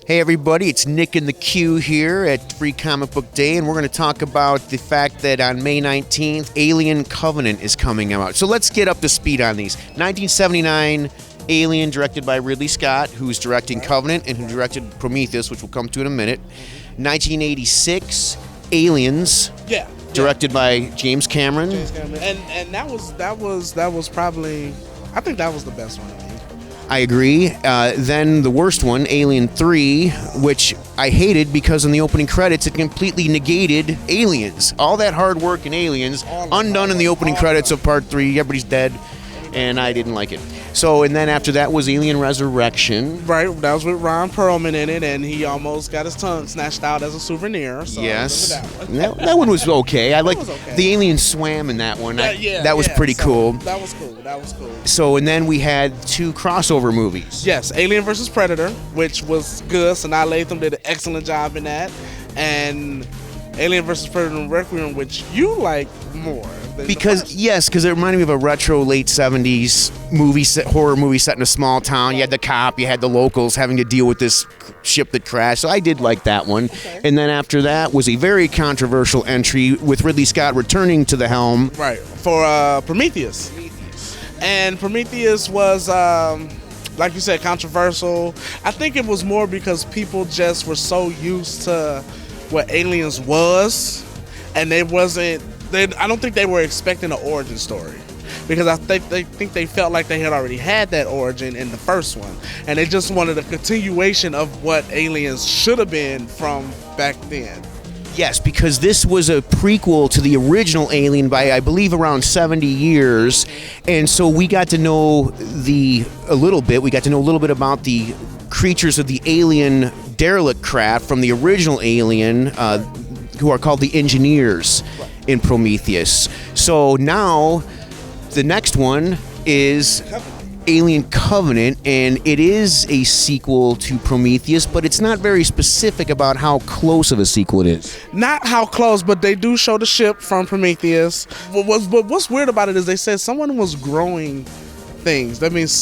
Hey everybody, it's Nick in the Queue here at Free Comic Book Day, and we're going to talk about the fact that on May 19th, Alien Covenant is coming out. So let's get up to speed on these. 1979, Alien, directed by Ridley Scott, who's directing Covenant and who directed Prometheus, which we'll come to in a minute. 1986, Aliens. Directed by James Cameron. And that was probably, I think that was the best one. I agree. Then the worst one, Alien 3, which I hated because in the opening credits it completely negated Aliens. All that hard work in Aliens, undone in the opening credits of Part 3. Everybody's dead, and I didn't like it. So, and then after that was Alien Resurrection. Right, that was with Ron Perlman in it, and he almost got his tongue snatched out as a souvenir. So yes, that one was okay. I like the alien swam in that one. That was pretty cool. That was cool. So, and then we had two crossover movies. Yes, Alien vs. Predator, which was good. Sanaa Lathan did an excellent job in that, and Alien vs. Predator Requiem, which you like more. Because it reminded me of a retro late 70s horror movie set in a small town. You had the cop, you had the locals having to deal with this ship that crashed. So I did like that one. Okay. And then after that was a very controversial entry with Ridley Scott returning to the helm. Right, for Prometheus. And Prometheus was, like you said, controversial. I think it was more because people just were so used to what Aliens was, and I don't think they were expecting an origin story, because I think they felt like they had already had that origin in the first one, and they just wanted a continuation of what Aliens should have been from back then. Yes, because this was a prequel to the original Alien by, I believe, around 70 years, and so we got to know a little bit about the creatures of the alien derelict craft from the original Alien, who are called the Engineers in Prometheus. So now the next one is Alien Covenant, and it is a sequel to Prometheus, but it's not very specific about how close of a sequel it is. Not how close, but they do show the ship from Prometheus. What's weird about it is they said someone was growing things. That means,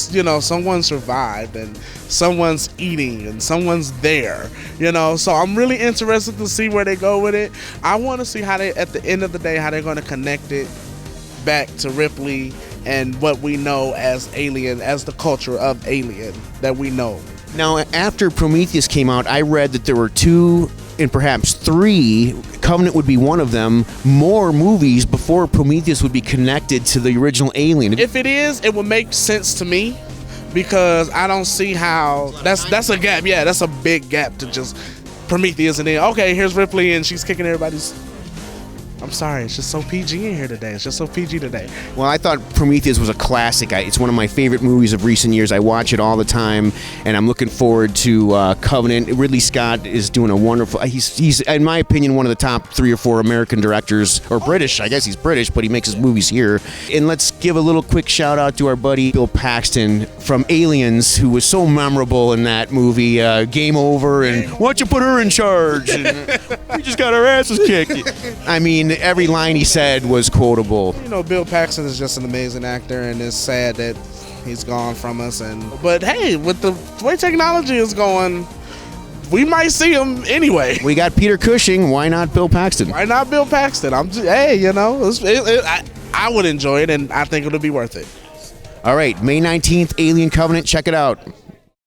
someone survived and someone's eating and someone's there, so I'm really interested to see where they go with it. I want to see how they, at the end of the day, how they're going to connect it back to Ripley and what we know as Alien, as the culture of Alien that we know. Now, after Prometheus came out, I read that there were 2 and perhaps 3, Covenant would be one of them, more movies before Prometheus would be connected to the original Alien. If it is, it would make sense to me, because I don't see how that's a gap. Yeah, that's a big gap to just Prometheus and then, okay, here's Ripley and she's kicking everybody's. I'm sorry, it's just so PG in here today. It's just so PG today. Well, I thought Prometheus was a classic. It's one of my favorite movies of recent years. I watch it all the time, and I'm looking forward to Covenant. Ridley Scott is doing a wonderful... He's, in my opinion, one of the top 3 or 4 American directors, or British. I guess he's British, but he makes his movies here. And let's give a little quick shout-out to our buddy Bill Paxton from Aliens, who was so memorable in that movie, Game Over, and why don't you put her in charge? And, we just got our asses kicked. I mean, every line he said was quotable. Bill Paxton is just an amazing actor, and it's sad that he's gone from us. But hey, with the way technology is going, we might see him anyway. We got Peter Cushing. Why not Bill Paxton? Why not Bill Paxton? I would enjoy it, and I think it'll be worth it. All right, May 19th, Alien Covenant. Check it out.